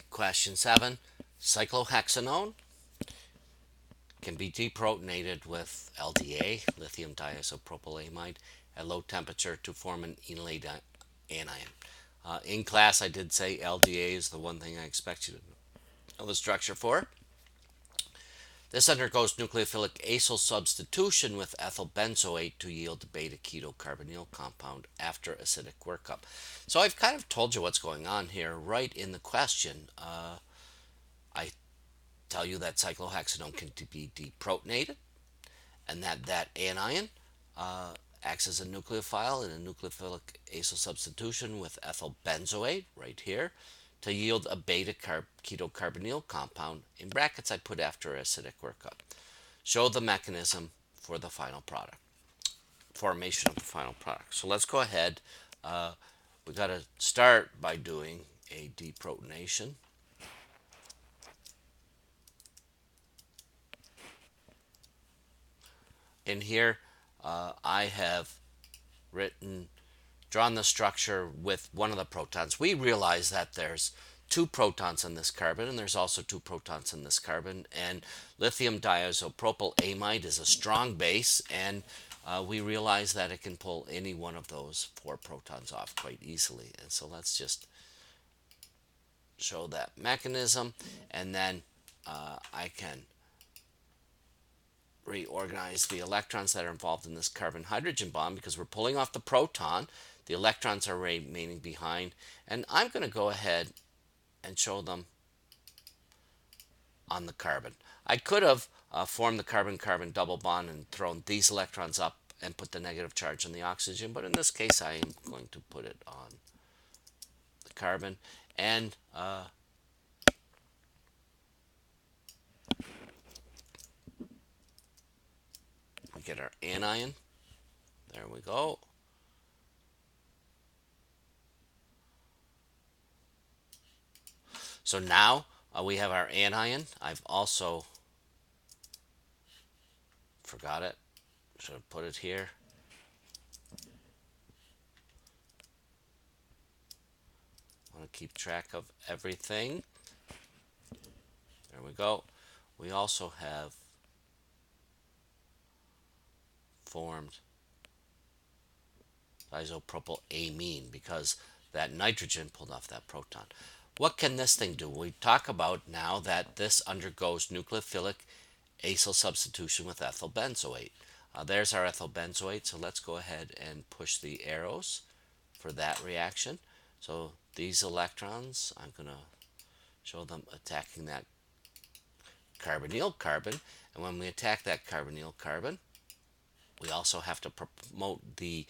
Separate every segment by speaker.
Speaker 1: Question 7. Cyclohexanone can be deprotonated with LDA, lithium diisopropylamide, at low temperature to form an enolate anion. In class, I did say LDA is the one thing I expect you to know the structure for. This undergoes nucleophilic acyl substitution with ethyl benzoate to yield a beta keto carbonyl compound after acidic workup. So I've kind of told you what's going on here right in the question. I tell you that cyclohexanone can be deprotonated and that anion acts as a nucleophile in a nucleophilic acyl substitution with ethyl benzoate right here to yield a beta keto carbonyl compound. In brackets I put after acidic workup. Show the mechanism for the final product, formation of the final product. So let's go ahead. We got to start by doing a deprotonation. In here, I have drawn the structure with one of the protons. We realize that there's two protons in this carbon, and there's also two protons in this carbon. And lithium diisopropylamide is a strong base, and we realize that it can pull any one of those four protons off quite easily. And so let's just show that mechanism, and then I can reorganize the electrons that are involved in this carbon hydrogen bond because we're pulling off the proton. The electrons are remaining behind, and I'm going to go ahead and show them on the carbon. I could have formed the carbon-carbon double bond and thrown these electrons up and put the negative charge on the oxygen, but in this case I am going to put it on the carbon, and we get our anion. There we go. So now we have our anion. I've also forgot it. Should have put it here. I want to keep track of everything. There we go. We also have formed isopropylamine because that nitrogen pulled off that proton. What can this thing do? We talk about now that this undergoes nucleophilic acyl substitution with ethyl benzoate. There's our ethyl benzoate, so let's go ahead and push the arrows for that reaction. So these electrons, I'm going to show them attacking that carbonyl carbon, and when we attack that carbonyl carbon, we also have to promote the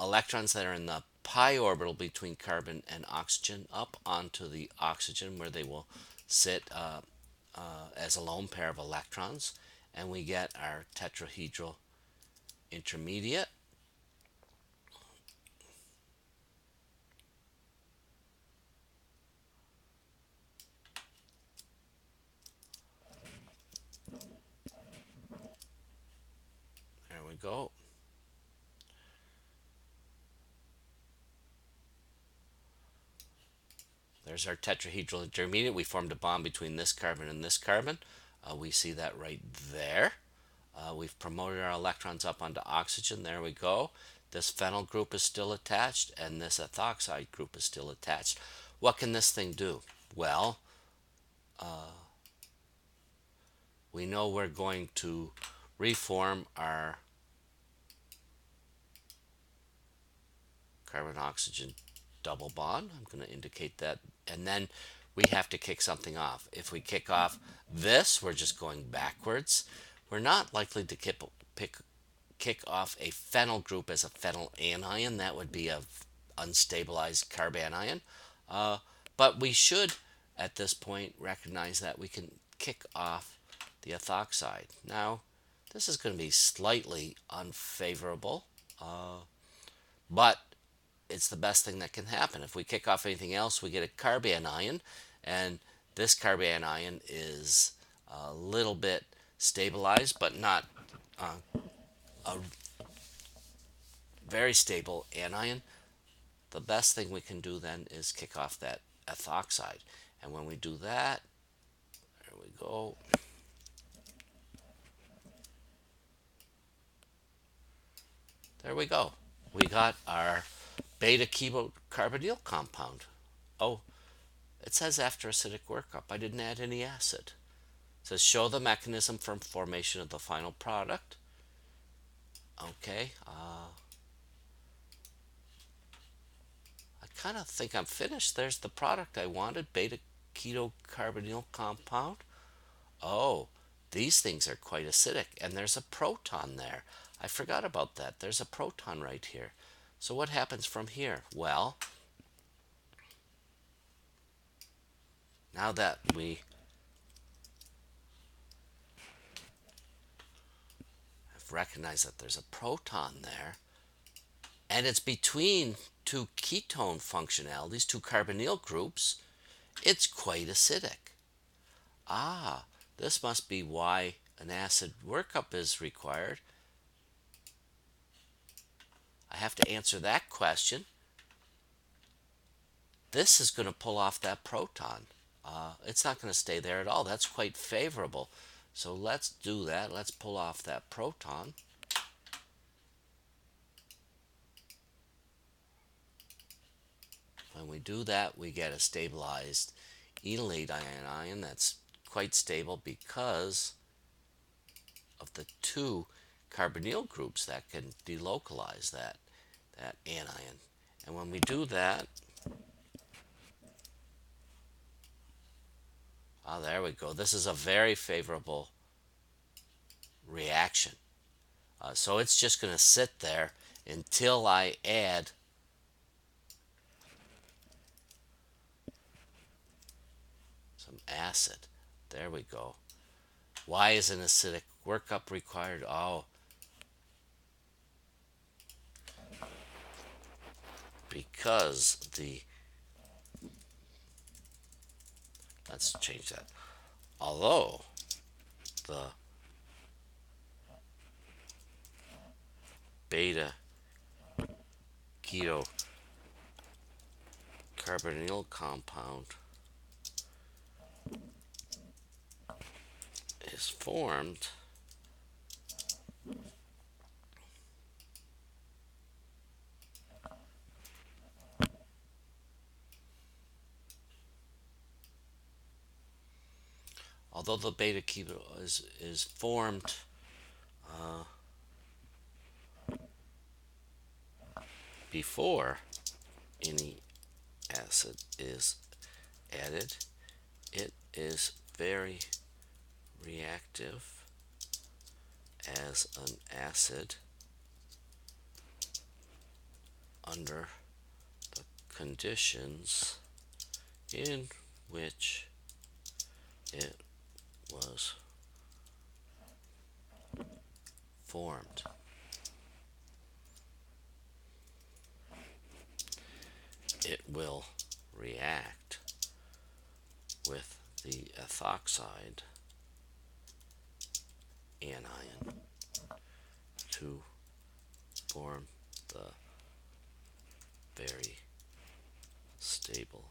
Speaker 1: electrons that are in the pi orbital between carbon and oxygen up onto the oxygen where they will sit as a lone pair of electrons, and we get our tetrahedral intermediate. There we go. There's our tetrahedral intermediate. We formed a bond between this carbon and this carbon. We see that right there. We've promoted our electrons up onto oxygen. There we go. This phenyl group is still attached, and this ethoxide group is still attached. What can this thing do? Well, we know we're going to reform our carbon-oxygen double bond. I'm going to indicate that. And then we have to kick something off. If we kick off this, we're just going backwards. We're not likely to kick off a phenyl group as a phenyl anion. That would be a unstabilized carbanion. But we should, at this point, recognize that we can kick off the ethoxide. Now, this is going to be slightly unfavorable, but it's the best thing that can happen. If we kick off anything else, we get a carbanion, and this carbanion is a little bit stabilized, but not a very stable anion. The best thing we can do then is kick off that ethoxide. And when we do that, there we go. There we go. We got our beta carbonyl compound. Oh, it says after acidic workup. I didn't add any acid. It says show the mechanism for formation of the final product. Okay. I kind of think I'm finished. There's the product I wanted, beta carbonyl compound. Oh, these things are quite acidic, and there's a proton there. I forgot about that. There's a proton right here. So what happens from here? Well, now that we have recognized that there's a proton there, and it's between two ketone functionalities, two carbonyl groups, it's quite acidic. Ah, this must be why an acid workup is required. I have to answer that question. This is going to pull off that proton. It's not going to stay there at all. That's quite favorable. So let's do that. Let's pull off that proton. When we do that, we get a stabilized enolate ion that's quite stable because of the two carbonyl groups that can delocalize that anion. And when we do that, there we go. This is a very favorable reaction. So it's just going to sit there until I add some acid. There we go. Why is an acidic workup required? Oh, because let's change that. Although the beta keto carbonyl compound is formed although the beta keto is formed before any acid is added, it is very reactive as an acid under the conditions in which it was formed. It will react with the ethoxide anion to form the very stable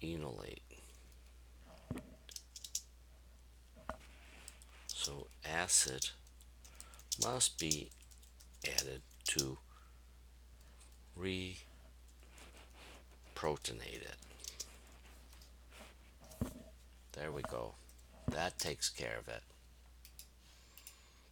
Speaker 1: enolate. So acid must be added to reprotonate it. There we go. That takes care of it.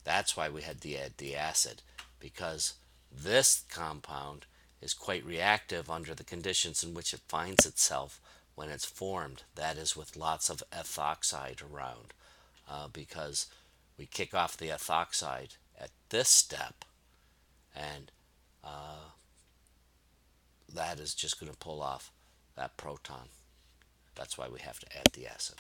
Speaker 1: That's why we had to add the acid, because this compound is quite reactive under the conditions in which it finds itself when it's formed. That is with lots of ethoxide around, because we kick off the ethoxide at this step, and that is just going to pull off that proton. That's why we have to add the acid.